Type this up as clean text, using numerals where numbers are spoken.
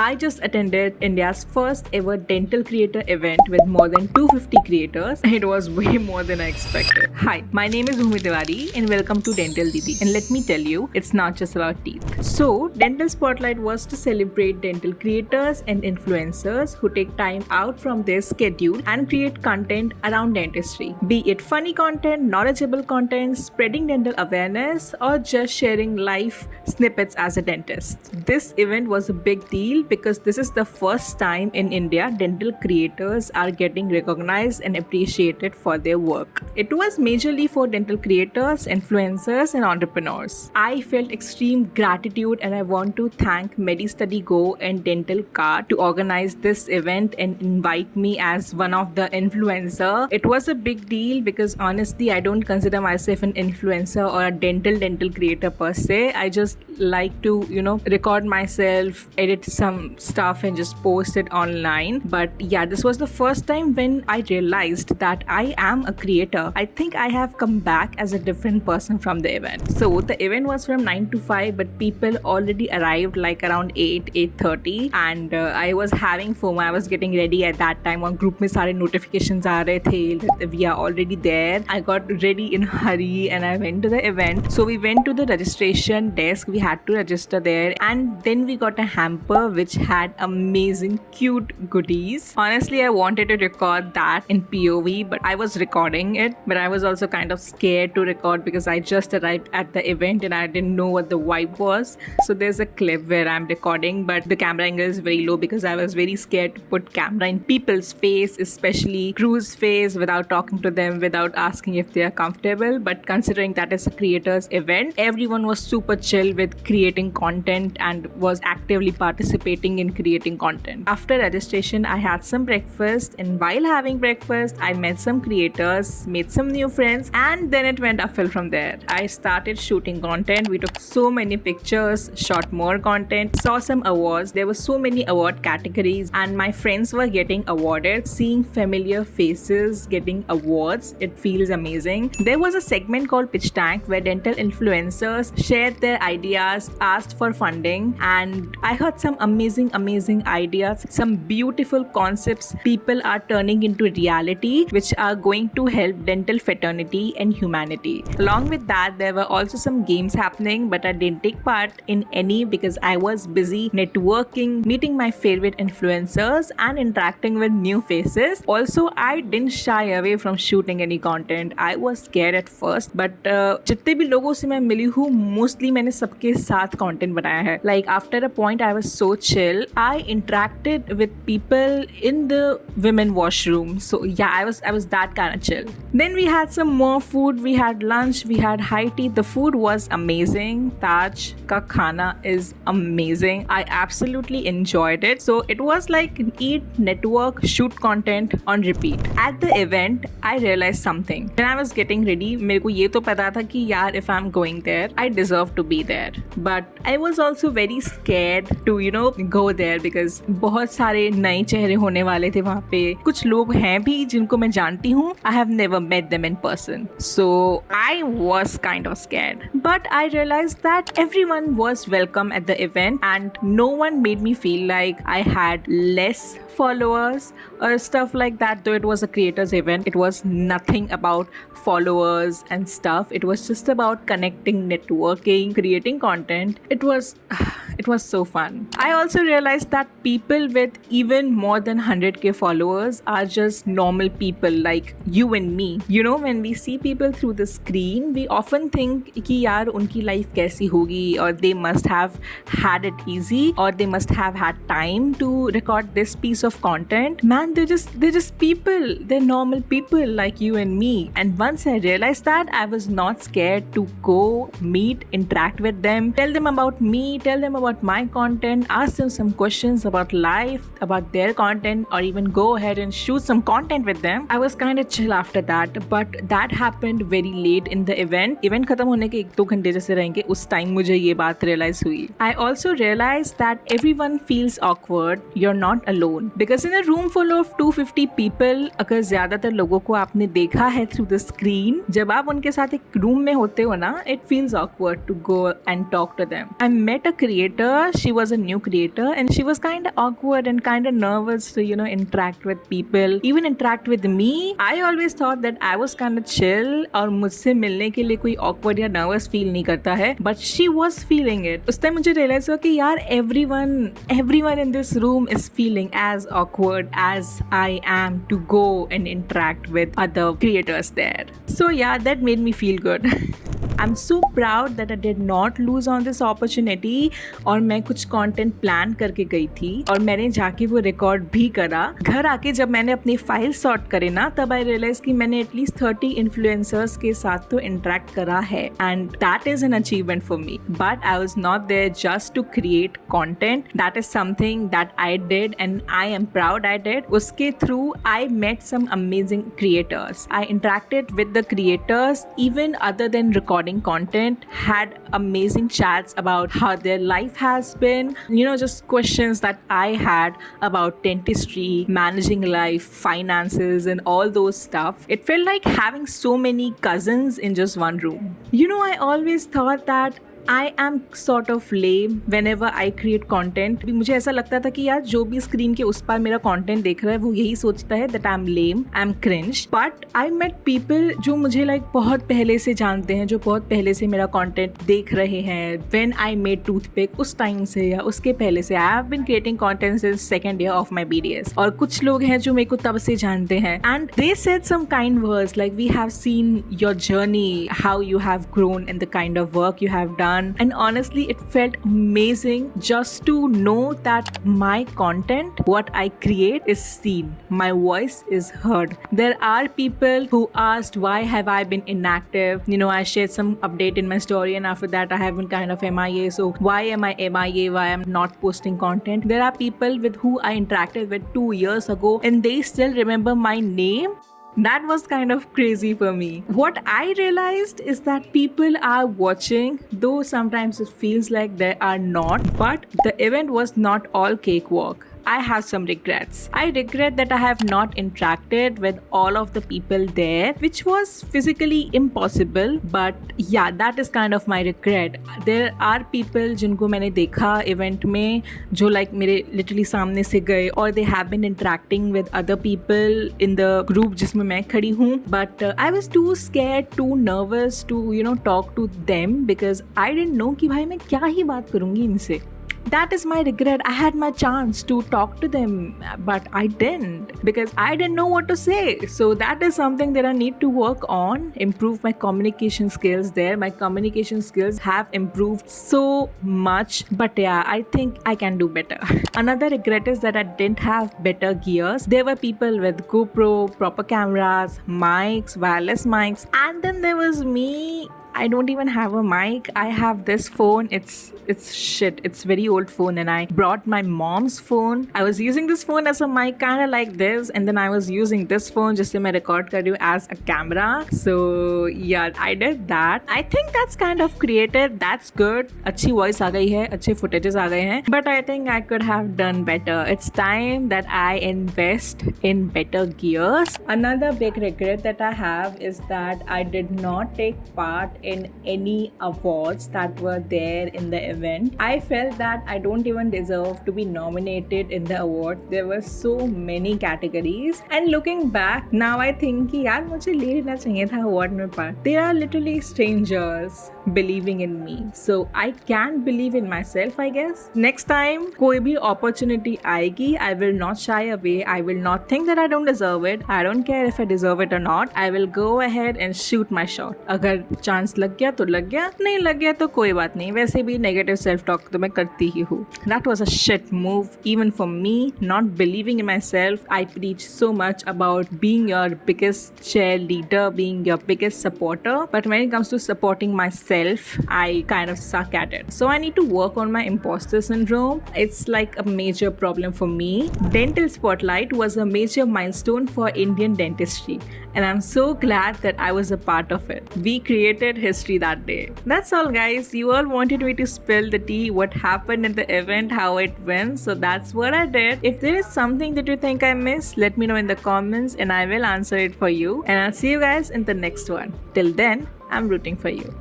I just attended India's first ever dental creator event with more than 250 creators. It was way more than I expected. Hi, my name is Bhumi Tiwari and welcome to Dental Didi. And let me tell you, it's not just about teeth. So, Dental Spotlight was to celebrate dental creators and influencers who take time out from their schedule and create content around dentistry. Be it funny content, knowledgeable content, spreading dental awareness, or just sharing life snippets as a dentist. This event was a big deal because this is the first time in India dental creators are getting recognized and appreciated for their work. It was majorly for dental creators, influencers, and entrepreneurs. I felt extreme gratitude and I want to thank MediStudyGo and Dental Card to organize this event and invite me as one of the influencer. It was a big deal because honestly I don't consider myself an influencer or a dental creator per se. I just like to record myself, edit some stuff and just post it online. But yeah, this was the first time when I realized that I am a creator. I think I have come back as a different person from the event. So the event was from 9 to 5 but people already arrived like around 8:30 and I was having FOMO. I was getting ready at that time. On group में सारे notifications आ रहे थे. We are already there. I got ready in a hurry and I went to the event. So we went to the registration desk. We had to register there and then we got a hamper which had amazing cute goodies. Honestly, I wanted to record that in POV but I was recording it, but I was also kind of scared to record because I just arrived at the event and I didn't know what the vibe was. So there's a clip where I'm recording but the camera angle is very low because I was very scared to put camera in people's face, especially crew's face, without talking to them, without asking if they are comfortable. But considering that it's a creators event, everyone was super chill with creating content and was actively participating in creating content. After registration, I had some breakfast and while having breakfast, I met some creators, made some new friends and then it went uphill from there. I started shooting content. We took so many pictures, shot more content, saw some awards. There were so many award categories and my friends were getting awarded. Seeing familiar faces getting awards, it feels amazing. There was a segment called Pitch Tank where dental influencers shared their ideas, asked for funding, and I heard some amazing ideas, some beautiful concepts people are turning into reality which are going to help dental fraternity and humanity. Along with that, there were also some games happening but I didn't take part in any because I was busy networking, meeting my favorite influencers and interacting with new faces. Also, I didn't shy away from shooting any content. I was scared at first but जितने भी लोगों से मैं मिली हूँ mostly मैंने सबके साथ content बनाया है. Like after a point I was so chill. I interacted with people in the women washroom. So yeah, I was that kind of chill. Then we had some more food. We had lunch. We had high tea. The food was amazing. Taj ka khana is amazing. I absolutely enjoyed it. So it was like eat, network, shoot content on repeat. At the event, I realized something. When I was getting ready, मेरे को ये तो पता था कि यार if I'm going there, I deserve to be there. But I was also very scared to go there because बहुत सारे नए चेहरे होने वाले थे वहाँ पे. कुछ लोग हैं भी जिनको मैं जानती हूँ. I have never met them in person. So I was kind of scared. But I realized that everyone was welcome at the event and no one made me feel like I had less followers or stuff like that. Though it was a creators event, it was nothing about followers and stuff. It was just about connecting, networking, creating content. It was so fun. I also realized that people with even more than 100k followers are just normal people like you and me. When we see people through the screen, we often think कि यार उनकी life कैसी होगी, or they must have had it easy, or they must have had time to record this piece of content. Man, they're just people. They're normal people like you and me. And once I realized that, I was not scared to go meet, interact with them, tell them about me, tell them about my content, ask them some questions about life, about their content, or even go ahead and shoot some content with them. I was kind of chill after that, but that happened very late in the event. Event खत्म होने के 1-2 घंटे जैसे रहेंगे, उस time मुझे ये बात realize हुई. I also realized that everyone feels awkward. You're not alone. Because in a room full of 250 people, अगर ज़्यादातर लोगों को आपने देखा है through the screen, जब आप उनके साथ एक रूम में होते हो ना, it feels awkward to go and talk to them. I met a creator creator. She was a new creator and she was kind of awkward and kind of nervous to, interact with people, even interact with me. I always thought that I was kind of chill और मुझसे मिलने के लिए कोई awkward या nervous feel नहीं करता है, but she was feeling it. उस टाइम मुझे realize हुआ कि यार everyone in this room is feeling as awkward as I am to go and interact with other creators there. So yeah, that made me feel good. I'm so proud that I did not lose on this opportunity और मैं कुछ content plan करके गई थी और मैंने जाके वो रिकॉर्ड भी करा. घर आके जब मैंने अपनी फाइल सॉर्ट करे ना, तब आई रियलाइज कि मैंने एटलीस्ट 30 इन्फ्लुएंसर्स के साथ तो इंटरेक्ट करा है and that is an achievement for me. But I was not there just to create content. That is something that I did and I am proud I did. उसके through I met some amazing creators. I interacted with the creators even other than recording content, had amazing chats about how their life has been, just questions that I had about dentistry, managing life, finances and all those stuff. It felt like having so many cousins in just one room. I always thought that I am sort of lame whenever I create content. मुझे ऐसा लगता था कि यार जो भी screen के उस पार मेरा कंटेंट देख रहा है वो यही सोचता है that I'm lame, I'm cringe. But I met people जो मुझे बहुत पहले से जानते हैं, जो बहुत पहले से मेरा कंटेंट देख रहे हैं. When I made Toothpick, उस टाइम से या उसके पहले से I have been creating content since second year of my BDS. और कुछ लोग हैं जो मेरे को तब से जानते हैं and they said some kind words like we have seen your journey, how you have grown and the kind of work you have done. And honestly, it felt amazing just to know that my content, what I create, is seen. My voice is heard. There are people who asked why have I been inactive. I shared some update in my story and after that I have been kind of MIA. So why am I MIA? Why I'm not posting content? There are people with who I interacted with 2 years ago and they still remember my name. That was kind of crazy for me. What I realized is that people are watching, though sometimes it feels like they are not, but the event was not all cakewalk. I have some regrets. I regret that I have not interacted with all of the people there, which was physically impossible. But yeah, that is kind of my regret. There are people जिनको मैंने देखा event में जो मेरे literally सामने से गए और they have been interacting with other people in the group जिसमें मैं खड़ी हूँ. But I was too scared, too nervous to talk to them because I didn't know कि भाई मैं क्या ही बात करूँगी इनसे. That is my regret. I had my chance to talk to them, but I didn't because I didn't know what to say. So that is something that I need to work on, improve my communication skills there. My communication skills have improved so much, but yeah, I think I can do better. Another regret is that I didn't have better gears. There were people with GoPro, proper cameras, mics, wireless mics, and then there was me. I don't even have a mic. I have this phone. It's shit. It's very old phone and I brought my mom's phone. I was using this phone as a mic kind of like this and then I was using this phone just to record kar rahi hu as a camera. So yeah, I did that. I think that's kind of creative. That's good. अच्छी voice आ गई है, अच्छे footages आ गए हैं. But I think I could have done better. It's time that I invest in better gears. Another big regret that I have is that I did not take part in any awards that were there in the event. I felt that I don't even deserve to be nominated in the award. There were so many categories and looking back now I think कि यार मुझे ले लेना चाहिए था award में part. They are literally strangers believing in me. So I can believe in myself I guess. Next time कोई भी opportunity आएगी I will not shy away. I will not think that I don't deserve it. I don't care if I deserve it or not. I will go ahead and shoot my shot. अगर chance लग गया तो लग गया, नहीं लग गया तो कोई बात नहीं. वैसे भी नेगेटिव सेल्फ टॉक तो मैं करती ही हूँ. That was a shit move even for me, not believing in myself. I preach so much about being your biggest cheerleader, being your biggest supporter, but when it comes to supporting myself, I kind of suck at it. So I need to work on my imposter syndrome. It's like a major problem for me. Dental Spotlight was a major milestone for Indian dentistry and I'm so glad that I was a part of it. We created history that day. That's all guys. You all wanted me to spill the tea, what happened in the event, how it went. So that's what I did. If there is something that you think I missed, let me know in the comments and I will answer it for you. And I'll see you guys in the next one. Till then, I'm rooting for you.